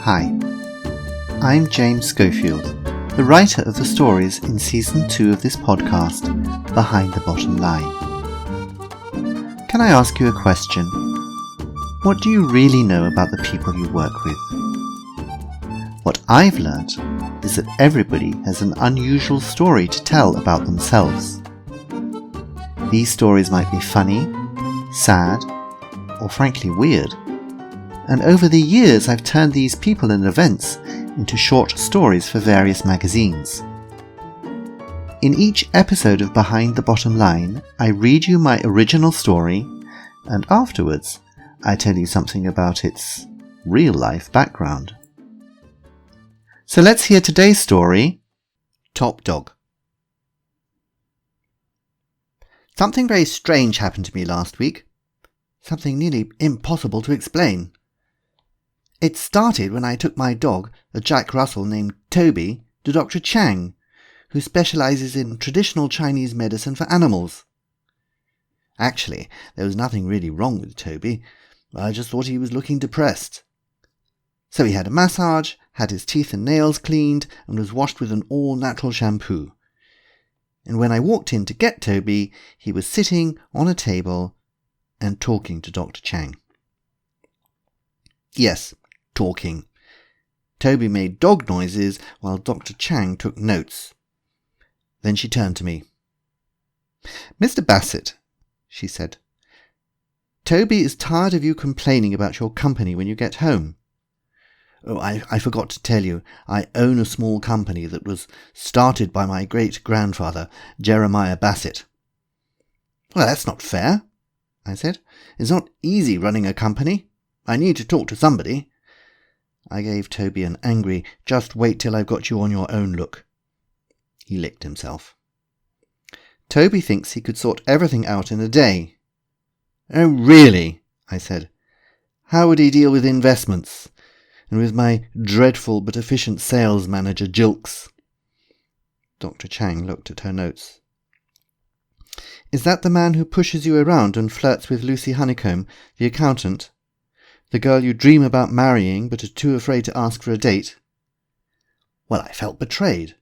Hi, I'm James Schofield, the writer of the stories in Season 2 of this podcast, Behind the Bottom Line. Can I ask you a question? What do you really know about the people you work with? What I've learnt is that everybody has an unusual story to tell about themselves. These stories might be funny, sad, or frankly weird. And over the years I've turned these people and events into short stories for various magazines. In each episode of Behind the Bottom Line, I read you my original story, and afterwards I tell you something about its real-life background. So let's hear today's story, Top Dog. Something very strange happened to me last week. Something nearly impossible to explain. It started when I took my dog, a Jack Russell named Toby, to Dr. Chang, who specialises in traditional Chinese medicine for animals. Actually, there was nothing really wrong with Toby. I just thought he was looking depressed. So he had a massage, had his teeth and nails cleaned, and was washed with an all-natural shampoo. And when I walked in to get Toby, he was sitting on a table and talking to Dr. Chang. Yes, talking. Toby made dog noises while Dr. Chang took notes. Then she turned to me. "Mr. Bassett," she said, "Toby is tired of you complaining about your company when you get home. Oh, I forgot to tell you, I own a small company that was started by my great-grandfather, Jeremiah Bassett." "Well, that's not fair," I said. "It's not easy running a company. I need to talk to somebody." I gave Toby an angry, "Just wait till I've got you on your own" look. He licked himself. "Toby thinks he could sort everything out in a day." "Oh, really?" I said. "How would he deal with investments? And with my dreadful but efficient sales manager, Jilks?" Dr. Chang looked at her notes. "Is that the man who pushes you around and flirts with Lucy Honeycomb, the accountant? The girl you dream about marrying but are too afraid to ask for a date?" Well, I felt betrayed.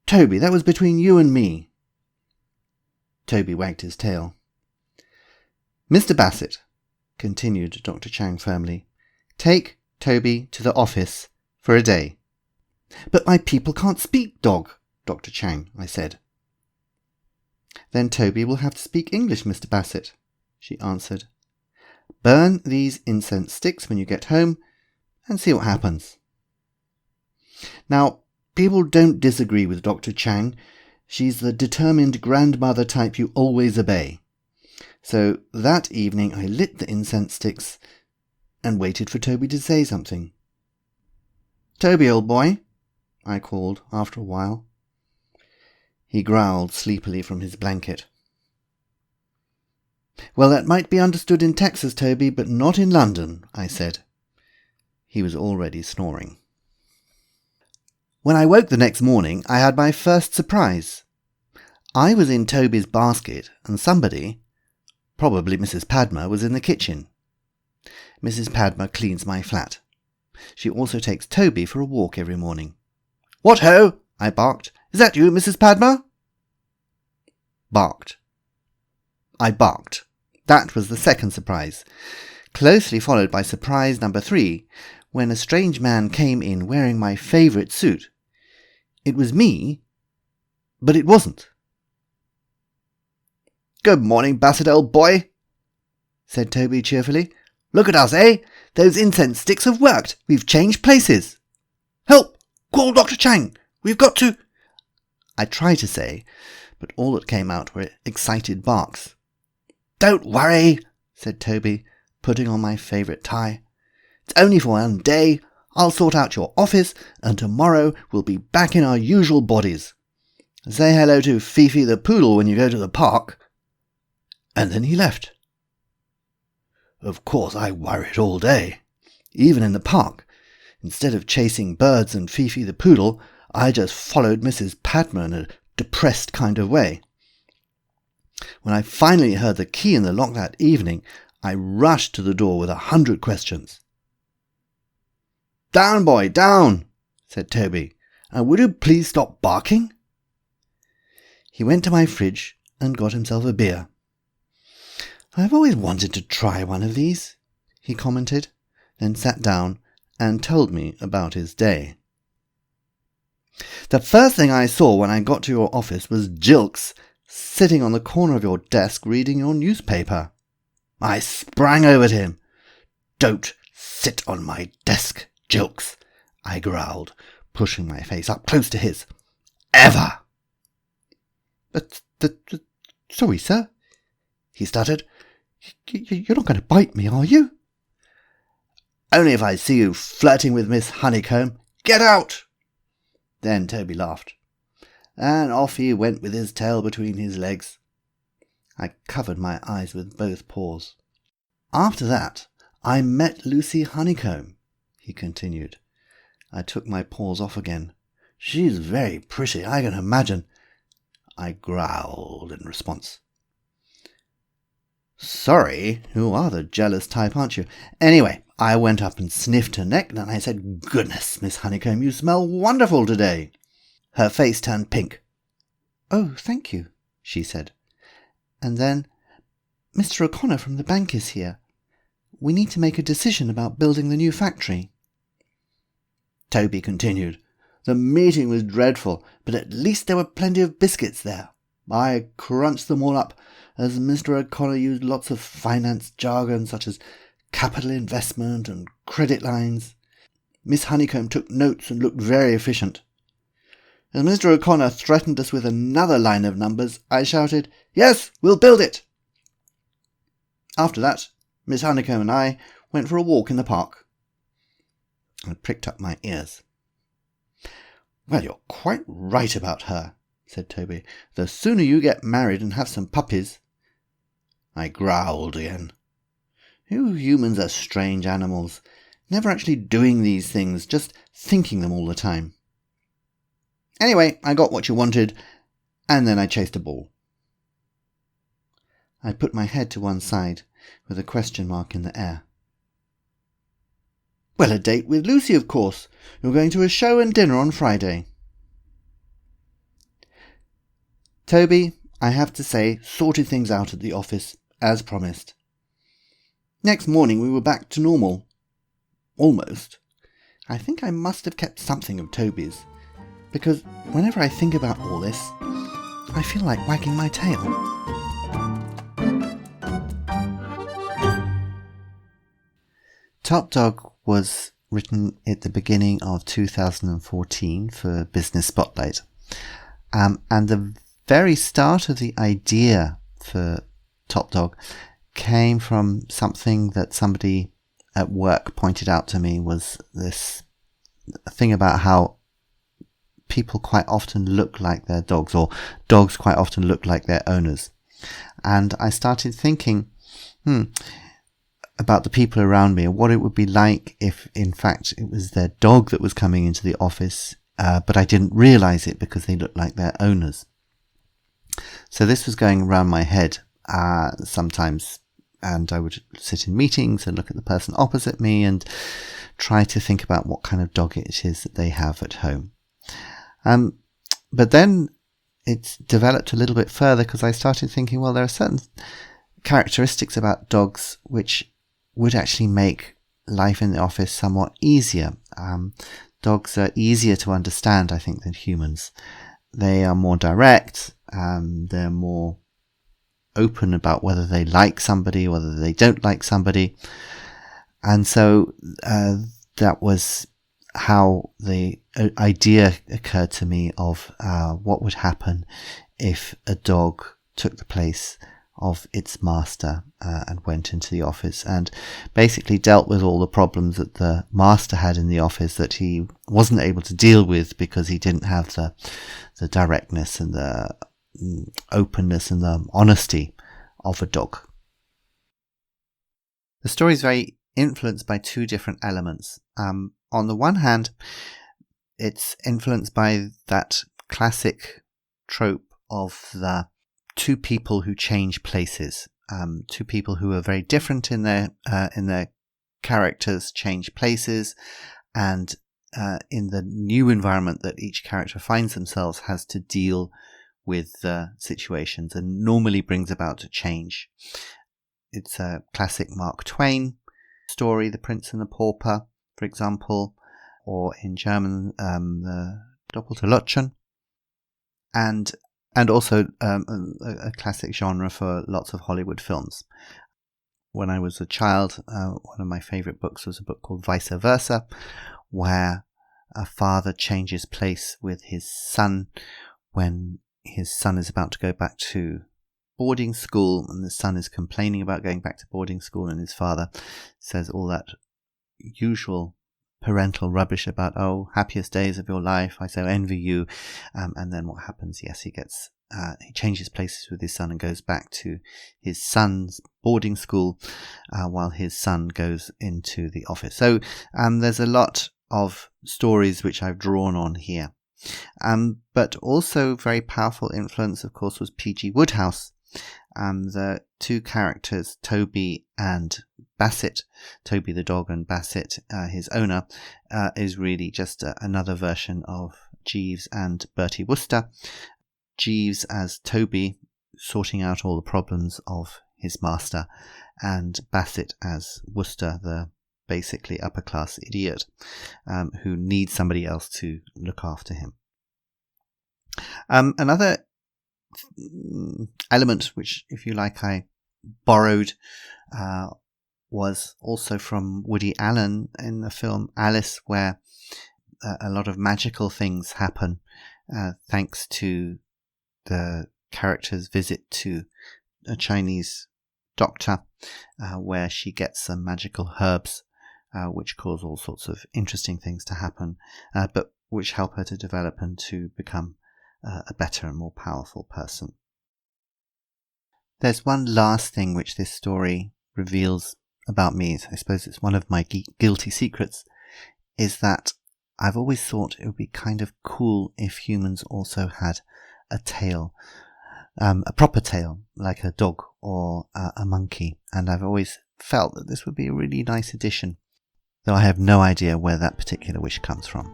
"Toby, that was between you and me." Toby wagged his tail. "Mr. Bassett," continued Dr. Chang firmly, "take Toby to the office for a day." "But my people can't speak dog, Dr. Chang," I said. "Then Toby will have to speak English, Mr. Bassett," she answered. "Burn these incense sticks when you get home and see what happens." Now, people don't disagree with Dr. Chang. She's the determined grandmother type you always obey. So that evening I lit the incense sticks and waited for Toby to say something. "Toby, old boy," I called after a while. He growled sleepily from his blanket. "Well, that might be understood in Texas, Toby, but not in London," I said. He was already snoring. When I woke the next morning, I had my first surprise. I was in Toby's basket, and somebody, probably Mrs. Padma, was in the kitchen. Mrs. Padma cleans my flat. She also takes Toby for a walk every morning. "What ho!" I barked. "Is that you, Mrs. Padma?" I barked. That was the second surprise, closely followed by surprise number 3, when a strange man came in wearing my favourite suit. It was me, but it wasn't. "Good morning, Bassett, old boy," said Toby cheerfully. "Look at us, eh? Those incense sticks have worked. We've changed places." "Help! Call Dr. Chang! We've got to—" I tried to say, but all that came out were excited barks. "Don't worry," said Toby, putting on my favourite tie. "It's only for one day. I'll sort out your office, and tomorrow we'll be back in our usual bodies. Say hello to Fifi the poodle when you go to the park." And then he left. Of course, I worried all day. Even in the park, instead of chasing birds and Fifi the poodle, I just followed Mrs. Padma in a depressed kind of way. When I finally heard the key in the lock that evening, I rushed to the door with 100 questions. "Down, boy, down," said Toby. "And would you please stop barking?" He went to my fridge and got himself a beer. "I've always wanted to try one of these," he commented, then sat down and told me about his day. "The first thing I saw when I got to your office was Jilks sitting on the corner of your desk reading your newspaper. I sprang over to him. 'Don't sit on my desk, Jilks,' I growled, pushing my face up close to his. 'Ever!' But sorry, sir,' he stuttered. 'You're not going to bite me, are you?' 'Only if I see you flirting with Miss Honeycomb. Get out!' Then Toby laughed, and off he went with his tail between his legs. I covered my eyes with both paws. After that, I met Lucy Honeycomb," he continued. I took my paws off again. "She's very pretty, I can imagine," I growled in response. "Sorry, you are the jealous type, aren't you? Anyway, I went up and sniffed her neck, and I said, 'Goodness, Miss Honeycomb, you smell wonderful today.' Her face turned pink. 'Oh, thank you,' she said. And then, 'Mr. O'Connor from the bank is here. We need to make a decision about building the new factory.'" Toby continued. "The meeting was dreadful, but at least there were plenty of biscuits there. I crunched them all up, as Mr. O'Connor used lots of finance jargon such as capital investment and credit lines. Miss Honeycomb took notes and looked very efficient. As Mr. O'Connor threatened us with another line of numbers, I shouted, 'Yes, we'll build it!' After that, Miss Honeycomb and I went for a walk in the park." I pricked up my ears. "Well, you're quite right about her," said Toby. "The sooner you get married and have some puppies—" I growled again. "You humans are strange animals, never actually doing these things, just thinking them all the time. Anyway, I got what you wanted, and then I chased a ball." I put my head to one side, with a question mark in the air. "Well, a date with Lucy, of course. You're going to a show and dinner on Friday." Toby, I have to say, sorted things out at the office, as promised. Next morning we were back to normal. Almost. I think I must have kept something of Toby's, because whenever I think about all this, I feel like wagging my tail. Top Dog was written at the beginning of 2014 for Business Spotlight. And the very start of the idea for Top Dog came from something that somebody at work pointed out to me, was this thing about how people quite often look like their dogs, or dogs quite often look like their owners. And I started thinking, about the people around me, and what it would be like if, in fact, it was their dog that was coming into the office, but I didn't realise it because they looked like their owners. So this was going around my head sometimes, and I would sit in meetings and look at the person opposite me and try to think about what kind of dog it is that they have at home. But then it developed a little bit further, because I started thinking, well, there are certain characteristics about dogs which would actually make life in the office somewhat easier. Dogs are easier to understand, I think, than humans. They are more direct, they're more open about whether they like somebody, whether they don't like somebody. And so that was how the idea occurred to me of what would happen if a dog took the place of its master and went into the office and basically dealt with all the problems that the master had in the office that he wasn't able to deal with because he didn't have the directness and the openness and the honesty of a dog. The story is very influenced by two different elements. On the one hand, it's influenced by that classic trope of the two people who change places. Two people who are very different in their characters change places, and in the new environment that each character finds themselves has to deal with situations and normally brings about a change. It's a classic Mark Twain story, The Prince and the Pauper, for example, or in German, the Doppelte Lottchen, and also a classic genre for lots of Hollywood films. When I was a child, one of my favourite books was a book called Vice Versa, where a father changes place with his son when his son is about to go back to boarding school, and the son is complaining about going back to boarding school, and his father says all that usual parental rubbish about, oh, happiest days of your life, I so envy you, and then what happens? Yes, he changes places with his son and goes back to his son's boarding school while his son goes into the office. So there's a lot of stories which I've drawn on here. But also very powerful influence, of course, was P.G. Wodehouse. The two characters, Toby and Bassett, Toby the dog and Bassett, his owner, is really just another version of Jeeves and Bertie Wooster. Jeeves as Toby, sorting out all the problems of his master, and Bassett as Wooster, the basically upper class idiot who needs somebody else to look after him. Another element which, if you like, I borrowed was also from Woody Allen in the film Alice, where a lot of magical things happen thanks to the character's visit to a Chinese doctor where she gets some magical herbs which cause all sorts of interesting things to happen, but which help her to develop and to become a better and more powerful person. There's one last thing which this story reveals about me. I suppose it's one of my guilty secrets, is that I've always thought it would be kind of cool if humans also had a tail, a proper tail, like a dog or a monkey, and I've always felt that this would be a really nice addition, though I have no idea where that particular wish comes from.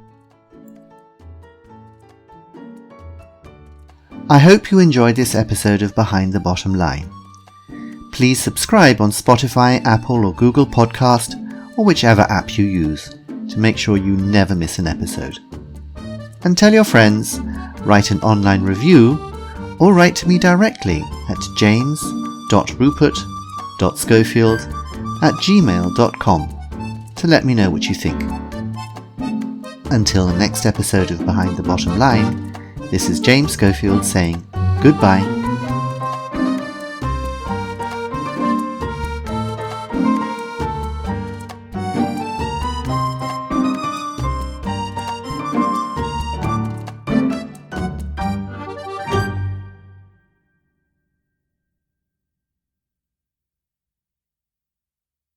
I hope you enjoyed this episode of Behind the Bottom Line. Please subscribe on Spotify, Apple or Google Podcast, or whichever app you use, to make sure you never miss an episode. And tell your friends, write an online review, or write to me directly at james.rupert.schofield@gmail.com to let me know what you think. Until the next episode of Behind the Bottom Line, this is James Schofield saying goodbye.